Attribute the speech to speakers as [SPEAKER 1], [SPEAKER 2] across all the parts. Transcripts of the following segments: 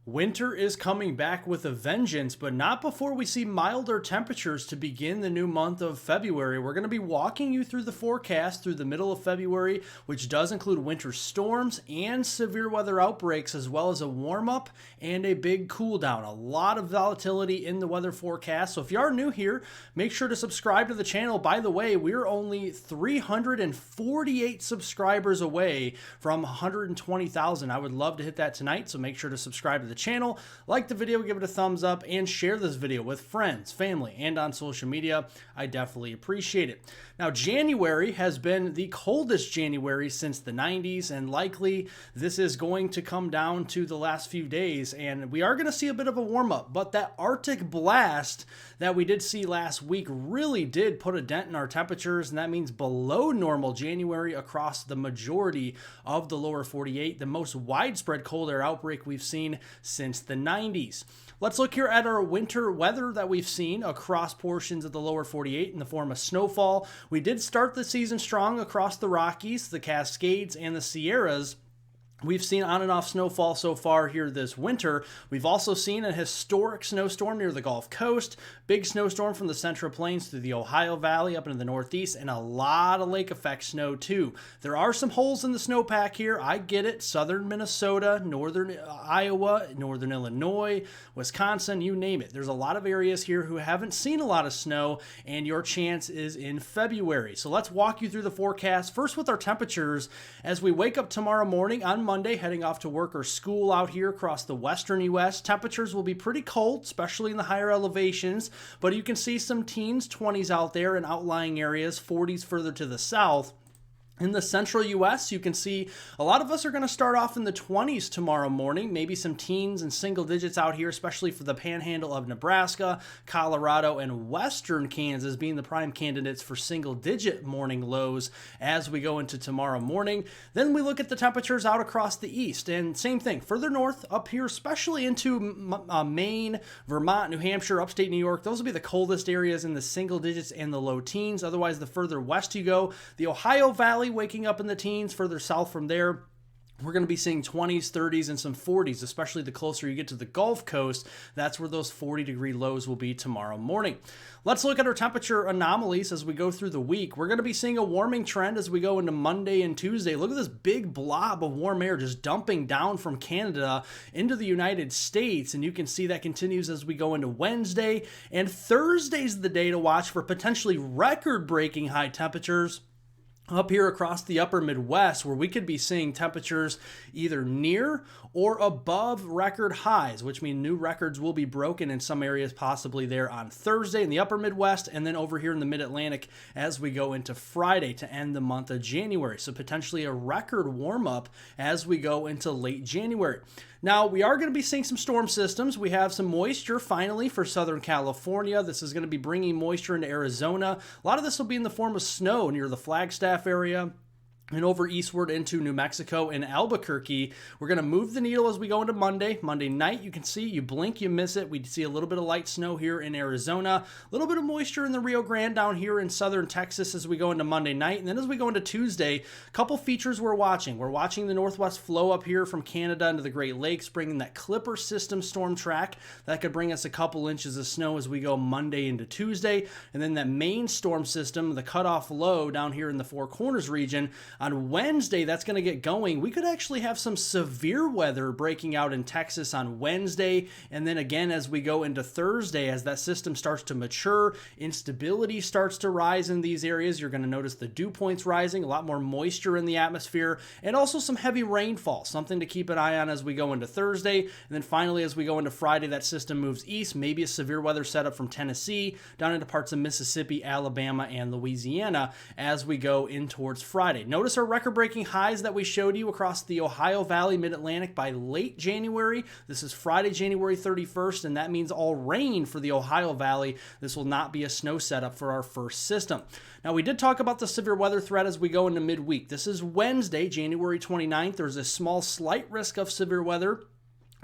[SPEAKER 1] Winter is coming back with a vengeance, but not before we see milder temperatures to begin the new month of February. We're going to be walking you through the forecast through the middle of February, which does include winter storms and severe weather outbreaks, as well as a warm up and a big cool down. A lot of volatility in the weather forecast. So if you are new here, make sure to subscribe to the channel. By the way, we're only 348 subscribers away from 120,000. I would love to hit that tonight, so make sure to subscribe to the channel, like the video, give it a thumbs up, and share this video with friends, family, and on social media. I definitely appreciate it. Now, January has been the coldest January since the 90s, and likely this is going to come down to the last few days, and we are going to see a bit of a warm-up, but that Arctic blast that we did see last week really did put a dent in our temperatures, and that means below normal January across the majority of the lower 48, the most widespread cold air outbreak we've seen since the 90s. Let's look here at our winter weather that we've seen across portions of the lower 48 in the form of snowfall. We did start the season strong across the Rockies, the Cascades, and the Sierras. We've seen on and off snowfall so far here this winter. We've also seen a historic snowstorm near the Gulf Coast, big snowstorm from the Central Plains through the Ohio Valley up into the Northeast, and a lot of lake effect snow too. There are some holes in the snowpack here. I get it. Southern Minnesota, northern Iowa, northern Illinois, Wisconsin, you name it. There's a lot of areas here who haven't seen a lot of snow, and your chance is in February. So let's walk you through the forecast. First with our temperatures as we wake up tomorrow morning on Monday, heading off to work or school out here across the western U.S. Temperatures will be pretty cold, especially in the higher elevations, but you can see some teens, 20s out there in outlying areas, 40s further to the south. In the central U.S., you can see a lot of us are going to start off in the 20s tomorrow morning, maybe some teens and single digits out here, especially for the panhandle of Nebraska, Colorado, and western Kansas being the prime candidates for single-digit morning lows as we go into tomorrow morning. Then we look at the temperatures out across the east, and same thing, further north up here, especially into Maine, Vermont, New Hampshire, upstate New York. Those will be the coldest areas in the single digits and the low teens. Otherwise, the further west you go, the Ohio Valley waking up in the teens. Further south from there, we're going to be seeing 20s, 30s, and some 40s, especially the closer you get to the Gulf Coast. That's where those 40-degree lows will be tomorrow morning. Let's look at our temperature anomalies as we go through the week. We're going to be seeing a warming trend as we go into Monday and Tuesday. Look at this big blob of warm air just dumping down from Canada into the United States, and you can see that continues as we go into Wednesday. And Thursday's the day to watch for potentially record-breaking high temperatures up here across the upper Midwest, where we could be seeing temperatures either near or above record highs, which means new records will be broken in some areas possibly there on Thursday in the upper Midwest, and then over here in the Mid-Atlantic as we go into Friday to end the month of January. So potentially a record warm-up as we go into late January. Now, we are going to be seeing some storm systems. We have some moisture finally for Southern California. This is going to be bringing moisture into Arizona. A lot of this will be in the form of snow near the Flagstaff area and over eastward into New Mexico and Albuquerque. We're going to move the needle as we go into Monday. Monday night, you can see, you blink, you miss it. We see a little bit of light snow here in Arizona, a little bit of moisture in the Rio Grande down here in southern Texas as we go into Monday night. And then as we go into Tuesday, a couple features we're watching. We're watching the northwest flow up here from Canada into the Great Lakes, bringing that Clipper system storm track. That could bring us a couple inches of snow as we go Monday into Tuesday. And then that main storm system, the cutoff low down here in the Four Corners region, on Wednesday, that's going to get going. We could actually have some severe weather breaking out in Texas on Wednesday. And then again, as we go into Thursday, as that system starts to mature, instability starts to rise in these areas. You're going to notice the dew points rising, a lot more moisture in the atmosphere, and also some heavy rainfall, something to keep an eye on as we go into Thursday. And then finally, as we go into Friday, that system moves east, maybe a severe weather setup from Tennessee down into parts of Mississippi, Alabama, and Louisiana as we go in towards Friday. Notice our record-breaking highs that we showed you across the Ohio Valley, Mid-Atlantic by late January. This is Friday, January 31st, and that means all rain for the Ohio Valley. This will not be a snow setup for our first system. Now, we did talk about the severe weather threat as we go into midweek. This is Wednesday, January 29th. There's a small, slight risk of severe weather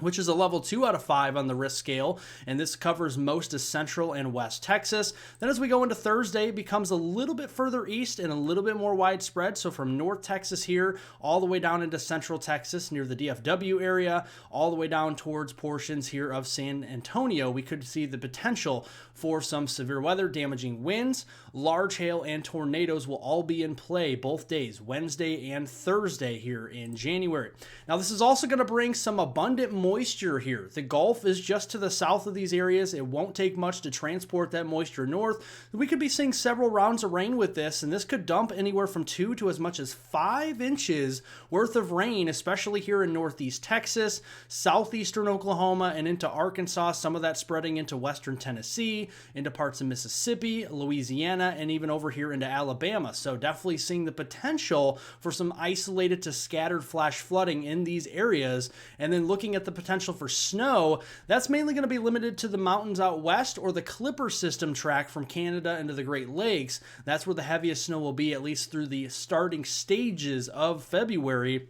[SPEAKER 1] which is a level 2 out of 5 on the risk scale, and this covers most of central and west Texas. Then as we go into Thursday, it becomes a little bit further east and a little bit more widespread, so from North Texas here all the way down into central Texas near the DFW area, all the way down towards portions here of San Antonio, we could see the potential for some severe weather, damaging winds, large hail, and tornadoes will all be in play both days, Wednesday and Thursday here in January. Now this is also going to bring some abundant moisture here. The Gulf is just to the south of these areas. It won't take much to transport that moisture north. We could be seeing several rounds of rain with this, and this could dump anywhere from 2 to as much as 5 inches worth of rain, especially here in northeast Texas, southeastern Oklahoma, and into Arkansas, some of that spreading into western Tennessee, into parts of Mississippi, Louisiana, and even over here into Alabama. So definitely seeing the potential for some isolated to scattered flash flooding in these areas. And then looking at the potential for snow, that's mainly going to be limited to the mountains out west or the Clipper system track from Canada into the Great Lakes. That's where the heaviest snow will be, at least through the starting stages of February.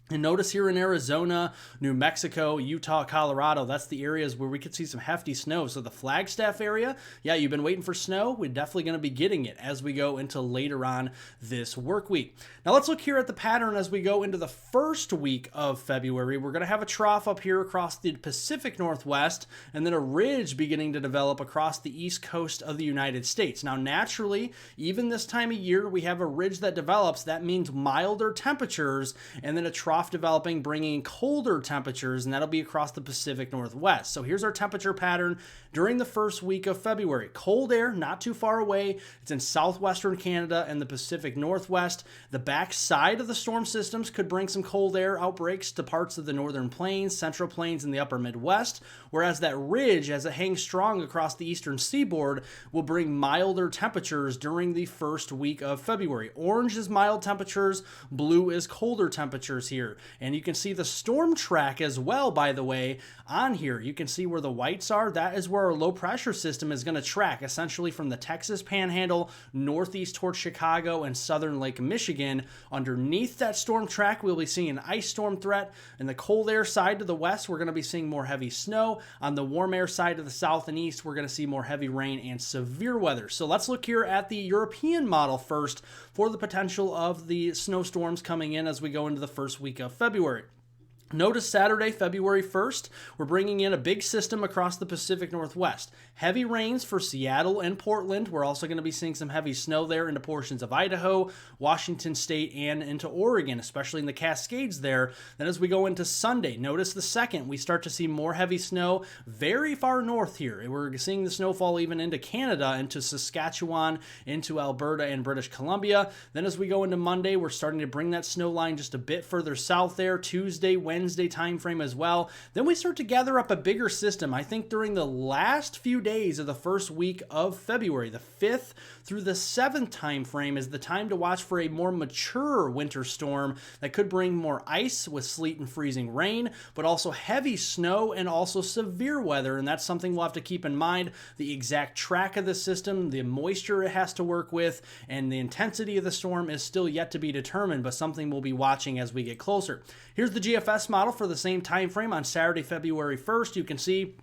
[SPEAKER 1] And notice here in Arizona, New Mexico, Utah, Colorado, that's the areas where we could see some hefty snow. So the Flagstaff area, yeah, you've been waiting for snow. We're definitely going to be getting it as we go into later on this work week. Now let's look here at the pattern as we go into the first week of February. We're going to have a trough up here across the Pacific Northwest, and then a ridge beginning to develop across the east coast of the United States. Now naturally, even this time of year, we have a ridge that develops. That means milder temperatures, and then a trough developing, bringing colder temperatures, and that'll be across the Pacific Northwest. So here's our temperature pattern during the first week of February. Cold air, not too far away. It's in southwestern Canada and the Pacific Northwest. The back side of the storm systems could bring some cold air outbreaks to parts of the northern plains, central plains, and the upper Midwest, whereas that ridge, as it hangs strong across the eastern seaboard, will bring milder temperatures during the first week of February. Orange is mild temperatures, blue is colder temperatures here. And you can see the storm track as well, by the way, on here. You can see where the whites are. That is where our low pressure system is going to track, essentially from the Texas Panhandle northeast towards Chicago and southern Lake Michigan. Underneath that storm track, we'll be seeing an ice storm threat. In the cold air side to the west, we're going to be seeing more heavy snow. On the warm air side to the south and east, we're going to see more heavy rain and severe weather. So let's look here at the European model first for the potential of the snowstorms coming in as we go into the first week of February. Notice Saturday, February 1st, we're bringing in a big system across the Pacific Northwest. Heavy rains for Seattle and Portland. We're also going to be seeing some heavy snow there into portions of Idaho, Washington State, and into Oregon, especially in the Cascades there. Then as we go into Sunday, notice the 2nd, we start to see more heavy snow very far north here. We're seeing the snowfall even into Canada, into Saskatchewan, into Alberta and British Columbia. Then as we go into Monday, we're starting to bring that snow line just a bit further south there. Tuesday, Wednesday time frame as well. Then we start to gather up a bigger system. I think during the last few days of the first week of February, the 5th through the 7th time frame, is the time to watch for a more mature winter storm that could bring more ice with sleet and freezing rain, but also heavy snow and also severe weather. And that's something we'll have to keep in mind. The exact track of the system, the moisture it has to work with, and the intensity of the storm is still yet to be determined, but something we'll be watching as we get closer. Here's the GFS model for the same time frame on Saturday, February 1st. You can see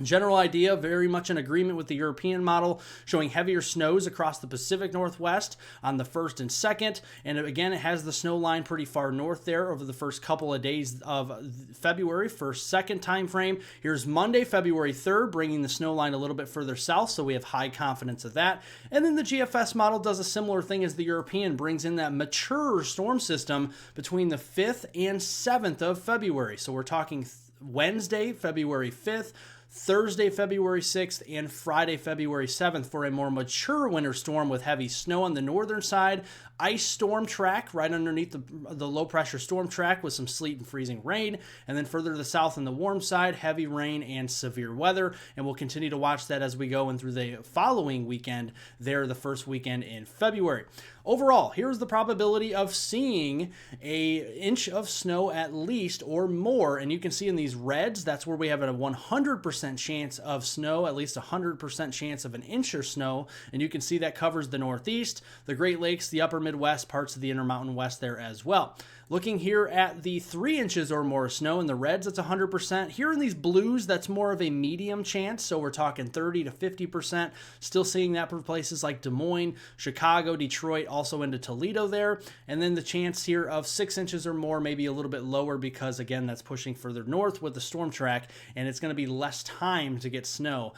[SPEAKER 1] general idea, very much in agreement with the European model, showing heavier snows across the Pacific Northwest on the 1st and 2nd. And again, it has the snow line pretty far north there over the first couple of days of February, 1st, 2nd time frame. Here's Monday, February 3rd, bringing the snow line a little bit further south, so we have high confidence of that. And then the GFS model does a similar thing as the European, brings in that mature storm system between the 5th and 7th of February. So we're talking Wednesday, February 5th, Thursday, February 6th, and Friday, February 7th for a more mature winter storm with heavy snow on the northern side, ice storm track right underneath the low pressure storm track with some sleet and freezing rain, and then further to the south on the warm side, heavy rain and severe weather. And we'll continue to watch that as we go in through the following weekend there, the first weekend in February. Overall, here's the probability of seeing an inch of snow at least or more. And you can see in these reds, that's where we have a 100% chance of snow, at least 100% chance of an inch of snow. And you can see that covers the Northeast, the Great Lakes, the upper Midwest, parts of the Intermountain West there as well. Looking here at the 3 inches or more snow in the reds, that's 100%. Here in these blues, that's more of a medium chance. So we're talking 30 to 50%. Still seeing that for places like Des Moines, Chicago, Detroit, also into Toledo there. And then the chance here of 6 inches or more, maybe a little bit lower because, again, that's pushing further north with the storm track, and it's going to be less time to get snow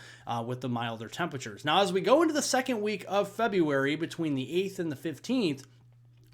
[SPEAKER 1] with the milder temperatures. Now, as we go into the second week of February, between the 8th and the 15th,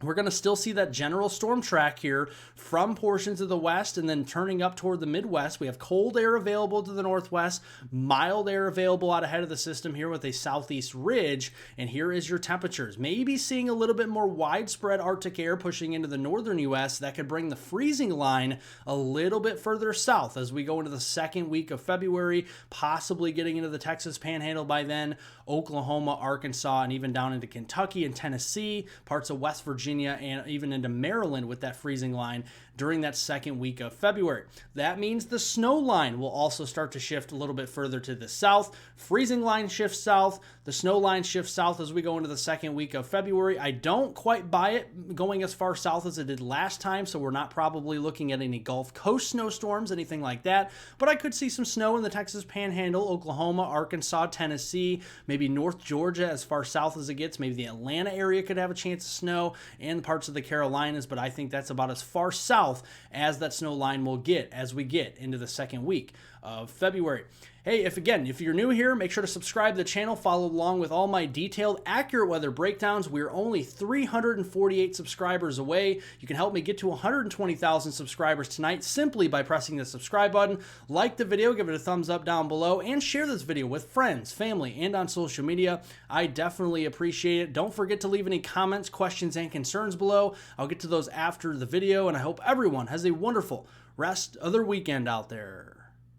[SPEAKER 1] we're going to still see that general storm track here from portions of the west and then turning up toward the Midwest. We have cold air available to the northwest, mild air available out ahead of the system here with a southeast ridge. And here is your temperatures. Maybe seeing a little bit more widespread Arctic air pushing into the northern U.S. that could bring the freezing line a little bit further south as we go into the second week of February, possibly getting into the Texas Panhandle by then, Oklahoma, Arkansas, and even down into Kentucky and Tennessee, parts of West Virginia, and even into Maryland with that freezing line during that second week of February. That means the snow line will also start to shift a little bit further to the south. Freezing line shifts south. The snow line shifts south as we go into the second week of February. I don't quite buy it going as far south as it did last time, so we're not probably looking at any Gulf Coast snowstorms, anything like that, but I could see some snow in the Texas Panhandle, Oklahoma, Arkansas, Tennessee, maybe North Georgia as far south as it gets. Maybe the Atlanta area could have a chance of snow, and parts of the Carolinas, but I think that's about as far south as that snow line will get as we get into the second week of February. Hey, if you're new here, make sure to subscribe to the channel, follow along with all my detailed, accurate weather breakdowns. We're only 348 subscribers away. You can help me get to 120,000 subscribers tonight simply by pressing the subscribe button. Like the video, give it a thumbs up down below, and share this video with friends, family, and on social media. I definitely appreciate it. Don't forget to leave any comments, questions, and concerns below. I'll get to those after the video, and I hope everyone has a wonderful rest of their weekend out there.